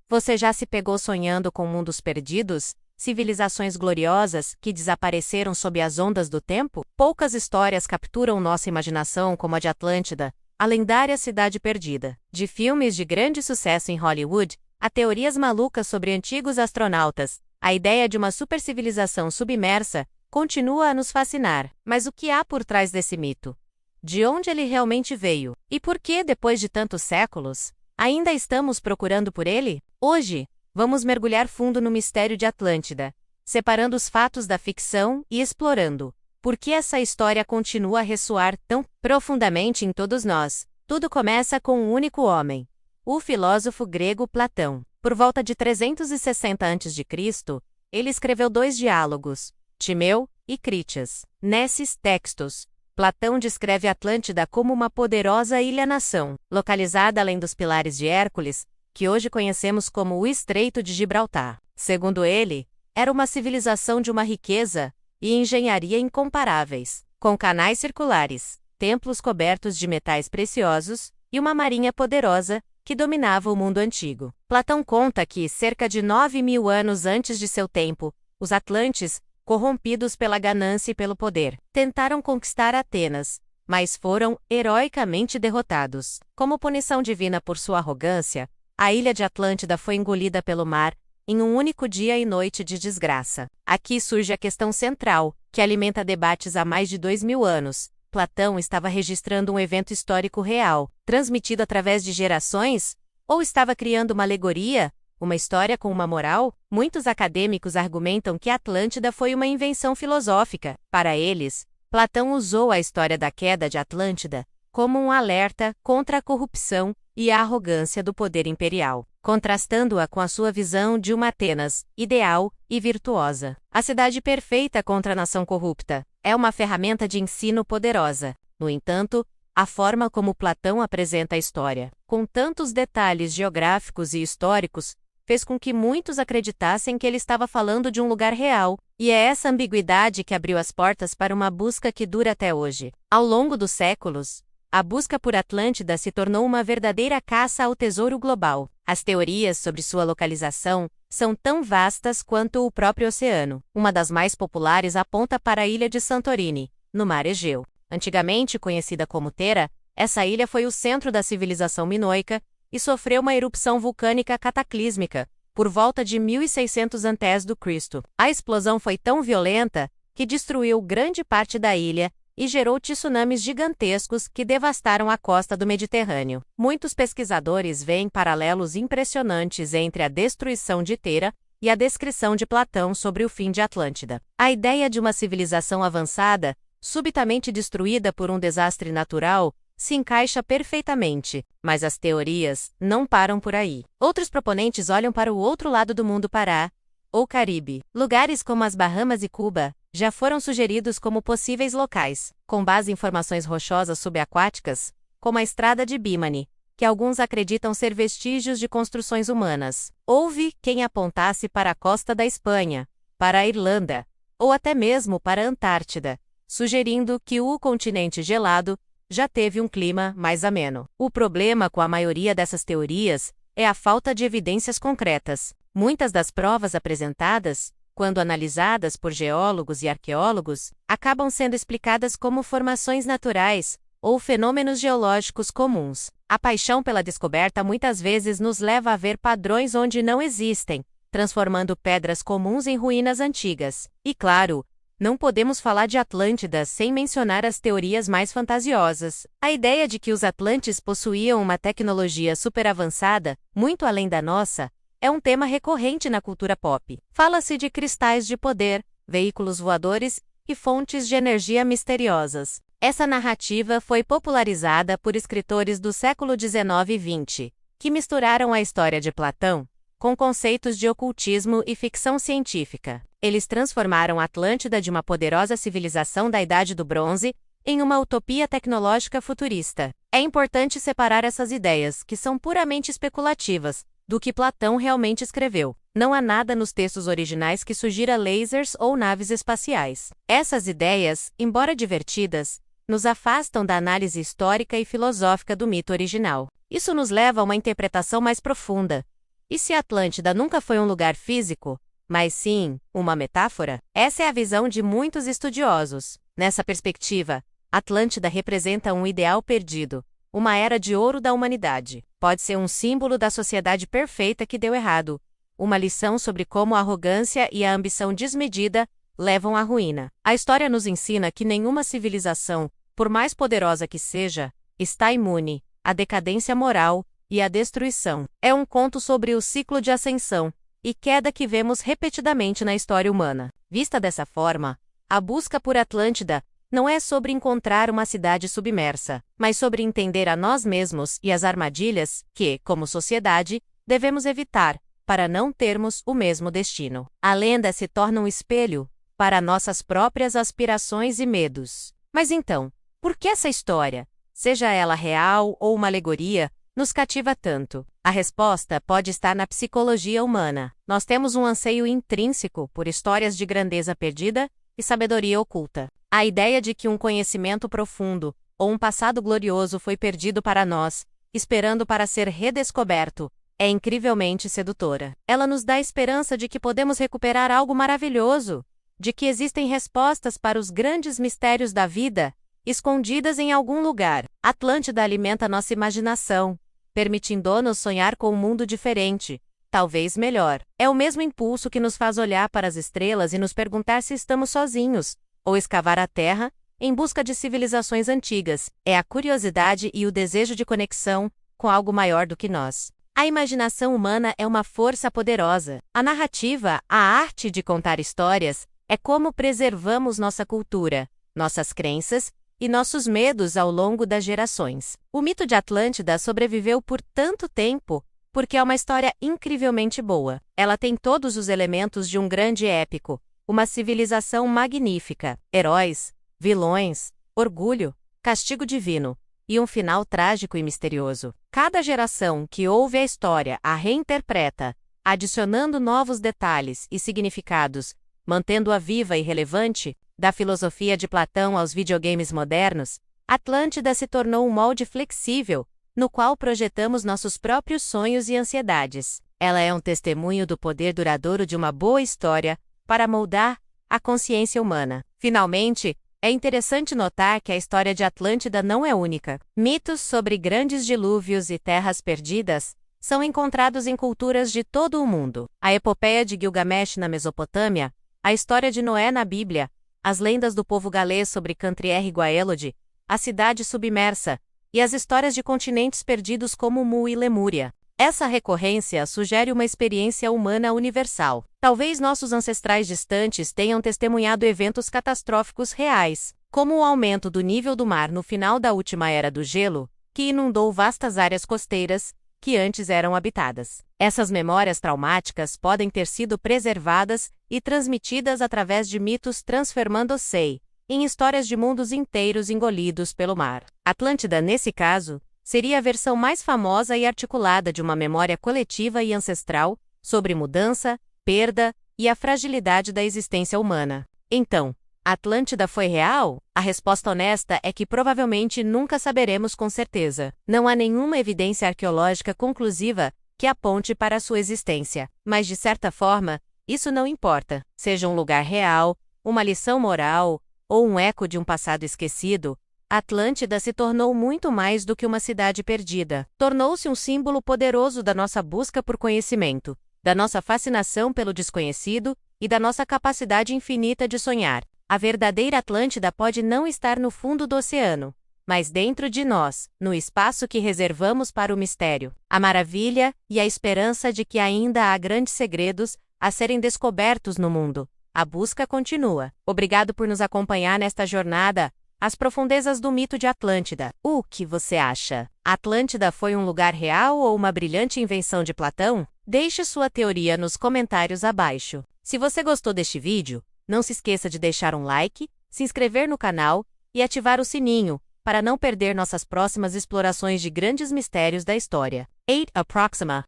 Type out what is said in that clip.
Você já se pegou sonhando com mundos perdidos? Civilizações gloriosas que desapareceram sob as ondas do tempo? Poucas histórias capturam nossa imaginação como a de Atlântida, a lendária cidade perdida. De filmes de grande sucesso em Hollywood, a teorias malucas sobre antigos astronautas, a ideia de uma supercivilização submersa, continua a nos fascinar. Mas o que há por trás desse mito? De onde ele realmente veio? E por que, depois de tantos séculos, ainda estamos procurando por ele? Hoje, vamos mergulhar fundo no mistério de Atlântida, separando os fatos da ficção e explorando por que essa história continua a ressoar tão profundamente em todos nós. Tudo começa com um único homem, o filósofo grego Platão. Por volta de 360 a.C., ele escreveu 2 diálogos, Timeu e Critias. Nesses textos, Platão descreve Atlântida como uma poderosa ilha-nação, localizada além dos Pilares de Hércules, que hoje conhecemos como o Estreito de Gibraltar. Segundo ele, era uma civilização de uma riqueza e engenharia incomparáveis, com canais circulares, templos cobertos de metais preciosos e uma marinha poderosa que dominava o mundo antigo. Platão conta que, cerca de 9.000 anos antes de seu tempo, os Atlantes, corrompidos pela ganância e pelo poder, tentaram conquistar Atenas, mas foram heroicamente derrotados. Como punição divina por sua arrogância, a ilha de Atlântida foi engolida pelo mar em um único dia e noite de desgraça. Aqui surge a questão central, que alimenta debates há mais de 2.000 anos. Platão estava registrando um evento histórico real, transmitido através de gerações? Ou estava criando uma alegoria, uma história com uma moral? Muitos acadêmicos argumentam que Atlântida foi uma invenção filosófica. Para eles, Platão usou a história da queda de Atlântida como um alerta contra a corrupção e a arrogância do poder imperial, contrastando-a com a sua visão de uma Atenas ideal e virtuosa. A cidade perfeita contra a nação corrupta é uma ferramenta de ensino poderosa. No entanto, a forma como Platão apresenta a história, com tantos detalhes geográficos e históricos, fez com que muitos acreditassem que ele estava falando de um lugar real, e é essa ambiguidade que abriu as portas para uma busca que dura até hoje. Ao longo dos séculos, a busca por Atlântida se tornou uma verdadeira caça ao tesouro global. As teorias sobre sua localização são tão vastas quanto o próprio oceano. Uma das mais populares aponta para a ilha de Santorini, no Mar Egeu. Antigamente conhecida como Thera, essa ilha foi o centro da civilização minoica e sofreu uma erupção vulcânica cataclísmica por volta de 1600 a.C. A explosão foi tão violenta que destruiu grande parte da ilha e gerou tsunamis gigantescos que devastaram a costa do Mediterrâneo. Muitos pesquisadores veem paralelos impressionantes entre a destruição de Thera e a descrição de Platão sobre o fim de Atlântida. A ideia de uma civilização avançada, subitamente destruída por um desastre natural, se encaixa perfeitamente, mas as teorias não param por aí. Outros proponentes olham para o outro lado do mundo ou Caribe. Lugares como as Bahamas e Cuba já foram sugeridos como possíveis locais, com base em formações rochosas subaquáticas, como a Estrada de Bimini, que alguns acreditam ser vestígios de construções humanas. Houve quem apontasse para a costa da Espanha, para a Irlanda, ou até mesmo para a Antártida, sugerindo que o continente gelado já teve um clima mais ameno. O problema com a maioria dessas teorias é a falta de evidências concretas. Muitas das provas apresentadas, quando analisadas por geólogos e arqueólogos, acabam sendo explicadas como formações naturais ou fenômenos geológicos comuns. A paixão pela descoberta muitas vezes nos leva a ver padrões onde não existem, transformando pedras comuns em ruínas antigas. E claro, não podemos falar de Atlântida sem mencionar as teorias mais fantasiosas. A ideia de que os atlantes possuíam uma tecnologia superavançada, muito além da nossa, é um tema recorrente na cultura pop. Fala-se de cristais de poder, veículos voadores e fontes de energia misteriosas. Essa narrativa foi popularizada por escritores do século XIX e XX, que misturaram a história de Platão com conceitos de ocultismo e ficção científica. Eles transformaram Atlântida de uma poderosa civilização da Idade do Bronze em uma utopia tecnológica futurista. É importante separar essas ideias, que são puramente especulativas, do que Platão realmente escreveu. Não há nada nos textos originais que sugira lasers ou naves espaciais. Essas ideias, embora divertidas, nos afastam da análise histórica e filosófica do mito original. Isso nos leva a uma interpretação mais profunda. E se Atlântida nunca foi um lugar físico, mas sim uma metáfora? Essa é a visão de muitos estudiosos. Nessa perspectiva, Atlântida representa um ideal perdido, uma era de ouro da humanidade. Pode ser um símbolo da sociedade perfeita que deu errado, uma lição sobre como a arrogância e a ambição desmedida levam à ruína. A história nos ensina que nenhuma civilização, por mais poderosa que seja, está imune à decadência moral e à destruição. É um conto sobre o ciclo de ascensão e queda que vemos repetidamente na história humana. Vista dessa forma, a busca por Atlântida não é sobre encontrar uma cidade submersa, mas sobre entender a nós mesmos e as armadilhas que, como sociedade, devemos evitar para não termos o mesmo destino. A lenda se torna um espelho para nossas próprias aspirações e medos. Mas então, por que essa história, seja ela real ou uma alegoria, nos cativa tanto? A resposta pode estar na psicologia humana. Nós temos um anseio intrínseco por histórias de grandeza perdida e sabedoria oculta. A ideia de que um conhecimento profundo ou um passado glorioso foi perdido para nós, esperando para ser redescoberto, é incrivelmente sedutora. Ela nos dá a esperança de que podemos recuperar algo maravilhoso, de que existem respostas para os grandes mistérios da vida, escondidas em algum lugar. Atlântida alimenta nossa imaginação, permitindo-nos sonhar com um mundo diferente, talvez melhor. É o mesmo impulso que nos faz olhar para as estrelas e nos perguntar se estamos sozinhos, ou escavar a Terra em busca de civilizações antigas. É a curiosidade e o desejo de conexão com algo maior do que nós. A imaginação humana é uma força poderosa. A narrativa, a arte de contar histórias, é como preservamos nossa cultura, nossas crenças e nossos medos ao longo das gerações. O mito de Atlântida sobreviveu por tanto tempo porque é uma história incrivelmente boa. Ela tem todos os elementos de um grande épico, uma civilização magnífica, heróis, vilões, orgulho, castigo divino e um final trágico e misterioso. Cada geração que ouve a história a reinterpreta, adicionando novos detalhes e significados, mantendo-a viva e relevante, da filosofia de Platão aos videogames modernos, Atlântida se tornou um molde flexível, no qual projetamos nossos próprios sonhos e ansiedades. Ela é um testemunho do poder duradouro de uma boa história para moldar a consciência humana. Finalmente, é interessante notar que a história de Atlântida não é única. Mitos sobre grandes dilúvios e terras perdidas são encontrados em culturas de todo o mundo. A epopeia de Gilgamesh na Mesopotâmia, a história de Noé na Bíblia, as lendas do povo galês sobre Cantrier e Gwaelod, a cidade submersa, e as histórias de continentes perdidos como Mu e Lemúria. Essa recorrência sugere uma experiência humana universal. Talvez nossos ancestrais distantes tenham testemunhado eventos catastróficos reais, como o aumento do nível do mar no final da última era do gelo, que inundou vastas áreas costeiras que antes eram habitadas. Essas memórias traumáticas podem ter sido preservadas e transmitidas através de mitos transformando-se em histórias de mundos inteiros engolidos pelo mar. Atlântida, nesse caso, seria a versão mais famosa e articulada de uma memória coletiva e ancestral sobre mudança, perda e a fragilidade da existência humana. Então, Atlântida foi real? A resposta honesta é que provavelmente nunca saberemos com certeza. Não há nenhuma evidência arqueológica conclusiva que aponte para a sua existência. Mas, de certa forma, isso não importa. Seja um lugar real, uma lição moral ou um eco de um passado esquecido, Atlântida se tornou muito mais do que uma cidade perdida. Tornou-se um símbolo poderoso da nossa busca por conhecimento, da nossa fascinação pelo desconhecido e da nossa capacidade infinita de sonhar. A verdadeira Atlântida pode não estar no fundo do oceano, mas dentro de nós, no espaço que reservamos para o mistério, a maravilha e a esperança de que ainda há grandes segredos a serem descobertos no mundo. A busca continua. Obrigado por nos acompanhar nesta jornada às profundezas do mito de Atlântida. O que você acha? Atlântida foi um lugar real ou uma brilhante invenção de Platão? Deixe sua teoria nos comentários abaixo. Se você gostou deste vídeo, não se esqueça de deixar um like, se inscrever no canal e ativar o sininho para não perder nossas próximas explorações de grandes mistérios da história. 8 Approxima